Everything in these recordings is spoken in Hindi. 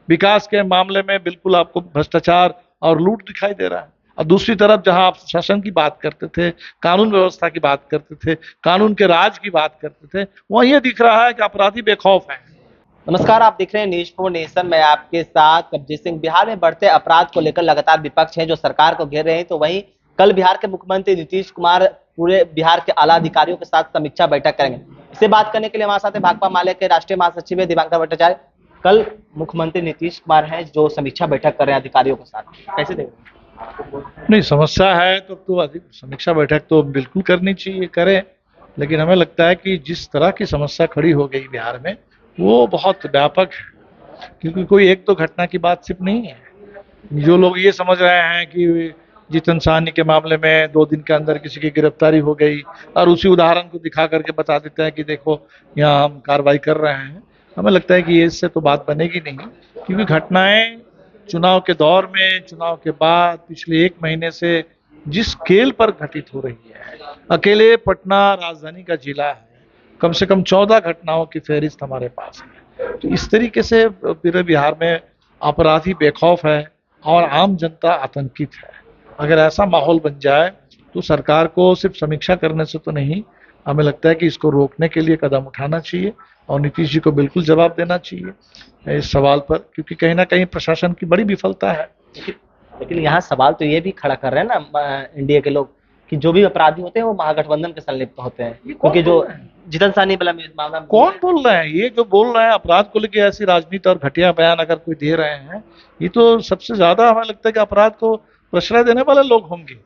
विकास के मामले में बिल्कुल आपको भ्रष्टाचार और लूट दिखाई दे रहा है। और दूसरी तरफ जहां आप शासन की बात करते थे, कानून व्यवस्था की बात करते थे, कानून के राज की बात करते थे, वहीं ये दिख रहा है कि अपराधी बेखौफ हैं। नमस्कार, आप देख रहे हैं न्यूज फॉर नेशन। मैं आपके साथ कबजीत सिंह। बिहार में बढ़ते अपराध को लेकर लगातार विपक्ष है जो सरकार को घेर रहे हैं, तो वहीं कल बिहार के मुख्यमंत्री नीतीश कुमार पूरे बिहार के आला अधिकारियों के साथ समीक्षा बैठक करेंगे। इसे बात करने के लिए हमारे साथ भाकपा माले के राष्ट्रीय महासचिव है दिवाकर भट्टाचार्य। कल मुख्यमंत्री नीतीश कुमार हैं जो समीक्षा बैठक कर रहे हैं अधिकारियों के साथ, कैसे देख रहे हैं? नहीं, समस्या है तो अधिक समीक्षा बैठक तो बिल्कुल करनी चाहिए, करें। लेकिन हमें लगता है कि जिस तरह की समस्या खड़ी हो गई बिहार में वो बहुत व्यापक है, क्योंकि कोई एक दो घटना की बात सिर्फ नहीं है। जो लोग ये समझ रहे हैं कि जीतन साहनी के मामले में 2 दिन के अंदर किसी की गिरफ्तारी हो गई और उसी उदाहरण को दिखा करके बता देते हैं कि देखो यहाँ हम कार्रवाई कर रहे हैं, हमें लगता है कि ये इससे तो बात बनेगी नहीं। क्योंकि घटनाएं चुनाव के दौर में, चुनाव के बाद पिछले 1 महीने से जिस स्केल पर घटित हो रही है, अकेले पटना राजधानी का जिला है, कम से कम 14 घटनाओं की फहरिस्त हमारे पास है। तो इस तरीके से पूरे बिहार में अपराधी बेखौफ है और आम जनता आतंकित है। अगर ऐसा माहौल बन जाए तो सरकार को सिर्फ समीक्षा करने से तो नहीं, हमें लगता है कि इसको रोकने के लिए कदम उठाना चाहिए और नीतीश जी को बिल्कुल जवाब देना चाहिए इस सवाल पर, क्योंकि कहीं ना कहीं प्रशासन की बड़ी विफलता है। लेकिन यहाँ सवाल तो ये भी खड़ा कर रहे हैं ना इंडिया के लोग कि जो भी अपराधी होते हैं वो महागठबंधन के संलिप्त होते हैं, क्योंकि जो जीतन साहनी वाला मामला कौन बोल रहे हैं? ये जो बोल रहे हैं अपराध को लेकर ऐसी राजनीति और घटिया बयान अगर कोई दे रहे हैं, ये तो सबसे ज्यादा हमें लगता है कि अपराध को प्रश्रय देने वाले लोग होंगे।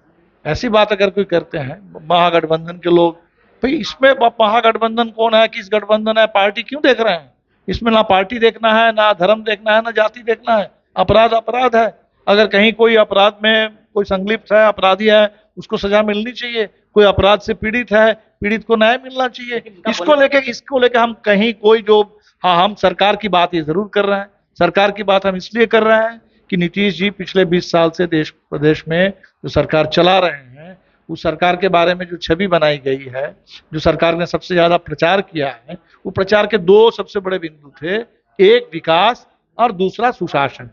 ऐसी बात अगर कोई करते हैं महागठबंधन के लोग, भाई इसमें महागठबंधन कौन है, किस गठबंधन है, पार्टी क्यों देख रहे हैं? इसमें ना पार्टी देखना है, ना धर्म देखना है, ना जाति देखना है। अपराध अपराध है। अगर कहीं कोई अपराध में कोई संलिप्त है, अपराधी है, उसको सजा मिलनी चाहिए। कोई अपराध से पीड़ित है, पीड़ित को न्याय मिलना चाहिए। इसको लेके हम कहीं कोई जो, हाँ, हम सरकार की बात ये जरूर कर रहे हैं। सरकार की बात हम इसलिए कर रहे हैं कि नीतीश जी पिछले 20 साल से देश प्रदेश में जो सरकार चला रहे हैं, उस सरकार के बारे में जो छवि बनाई गई है, जो सरकार ने सबसे ज्यादा प्रचार किया है, वो प्रचार के 2 सबसे बड़े बिंदु थे, एक विकास और दूसरा सुशासन।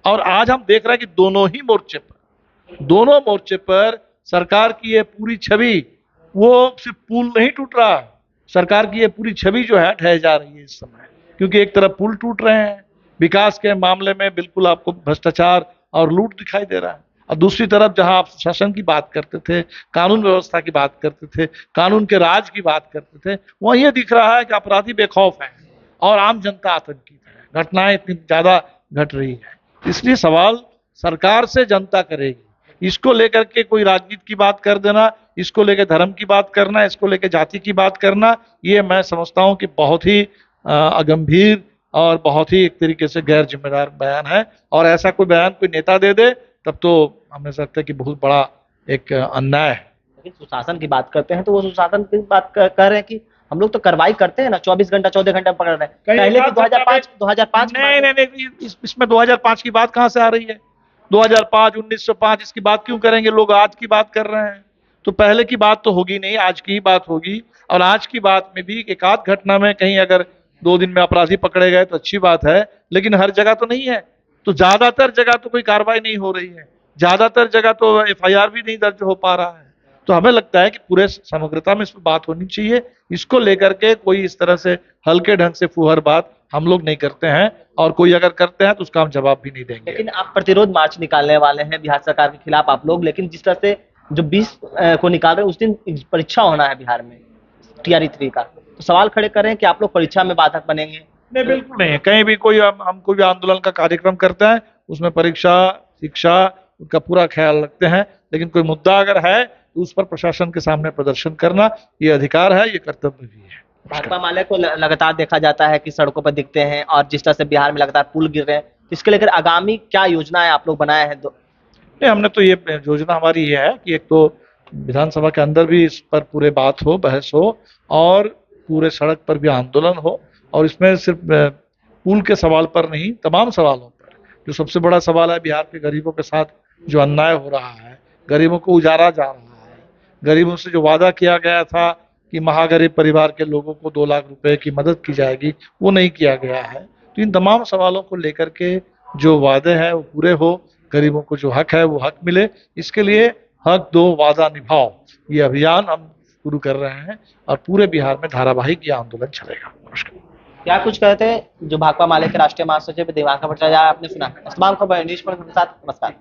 और आज हम देख रहे हैं कि दोनों मोर्चे पर सरकार की ये पूरी छवि, वो सिर्फ पुल नहीं टूट रहा, सरकार की ये पूरी छवि जो है ढह जा रही है इस समय। क्योंकि एक तरफ पुल टूट रहे हैं, विकास के मामले में बिल्कुल आपको भ्रष्टाचार और लूट दिखाई दे रहा है, और दूसरी तरफ जहां आप शासन की बात करते थे, कानून व्यवस्था की बात करते थे, कानून के राज की बात करते थे, वहीं ये दिख रहा है कि अपराधी बेखौफ हैं और आम जनता आतंकित है। घटनाएं इतनी ज्यादा घट रही है, इसलिए सवाल सरकार से जनता करेगी। इसको लेकर के कोई राजनीति की बात कर देना, इसको लेकर धर्म की बात करना, इसको लेकर जाति की बात करना, ये मैं समझता हूं कि बहुत ही अगंभीर और बहुत ही एक तरीके से गैर जिम्मेदार बयान है। और ऐसा कोई बयान कोई नेता दे दे तब तो हमें लगता है कि बहुत बड़ा एक अन्याय है। लेकिन सुशासन की बात करते हैं तो वो सुशासन की बात कर रहे हैं कि हम लोग तो कार्रवाई करते हैं ना, 24 घंटा 14 घंटा पकड़ रहे हैं। पहले भी 2005 नहीं, इसमें 2005 की बात कहां से आ रही है? 2005, 1905 इसकी बात क्यों करेंगे लोग? आज की बात कर रहे हैं, तो पहले की बात तो होगी नहीं, आज की ही बात होगी। और आज की बात में भी एक आध घटना में कहीं अगर 2 दिन में अपराधी पकड़े गए तो अच्छी बात है, लेकिन हर जगह तो नहीं है। तो ज्यादातर जगह तो कोई कार्रवाई नहीं हो रही है, ज्यादातर जगह तो FIR भी नहीं दर्ज हो पा रहा है। तो हमें लगता है कि पूरे समग्रता में इस पर बात होनी चाहिए। इसको लेकर के कोई इस तरह से हल्के ढंग से फुहर बात हम लोग नहीं करते हैं, और कोई अगर करते हैं तो उसका हम जवाब भी नहीं देंगे। लेकिन आप प्रतिरोध मार्च निकालने वाले हैं बिहार सरकार के खिलाफ आप लोग, लेकिन जिस तरह से जो 20 को निकाल रहे हैं उस दिन परीक्षा होना है बिहार में TRE 3 का, तो सवाल खड़े कर रहे हैं कि आप लोग परीक्षा में बाधक बनेंगे। नहीं, बिल्कुल नहीं है। कहीं भी कोई हम कोई भी आंदोलन का कार्यक्रम करते हैं उसमें परीक्षा, शिक्षा, उनका पूरा ख्याल रखते हैं। लेकिन कोई मुद्दा अगर है तो उस पर प्रशासन के सामने प्रदर्शन करना ये अधिकार है, ये कर्तव्य भी है। भाकपा माले को लगातार देखा जाता है कि सड़कों पर दिखते हैं, और जिस तरह से बिहार में लगातार पुल गिर रहे हैं, तो इसके लेकर आगामी क्या योजना है आप लोग बनाए हैं? नहीं, हमने तो ये योजना हमारी ये है कि एक तो विधानसभा के अंदर भी इस पर पूरे बात हो, बहस हो, और पूरे सड़क पर भी आंदोलन हो। और इसमें सिर्फ पुल के सवाल पर नहीं, तमाम सवालों पर। जो सबसे बड़ा सवाल है बिहार के गरीबों के साथ जो अन्याय हो रहा है, गरीबों को उजारा जा रहा है, गरीबों से जो वादा किया गया था कि महागरीब परिवार के लोगों को 2 लाख रुपए की मदद की जाएगी, वो नहीं किया गया है। तो तो इन तमाम सवालों को लेकर के जो वादे हैं वो पूरे हो, गरीबों को जो हक है वो हक मिले, इसके लिए हक दो वादा निभाओ ये अभियान हम शुरू कर रहे हैं और पूरे बिहार में धारावाहिक ये आंदोलन चलेगा। नमस्कार। क्या कुछ कहते हैं जो भाकपा माले के राष्ट्रीय महासचिव दिव्यांकर भट्टाचार्य, आपने सुना। तमाम खबर न्यूज़ पर के साथ, नमस्कार।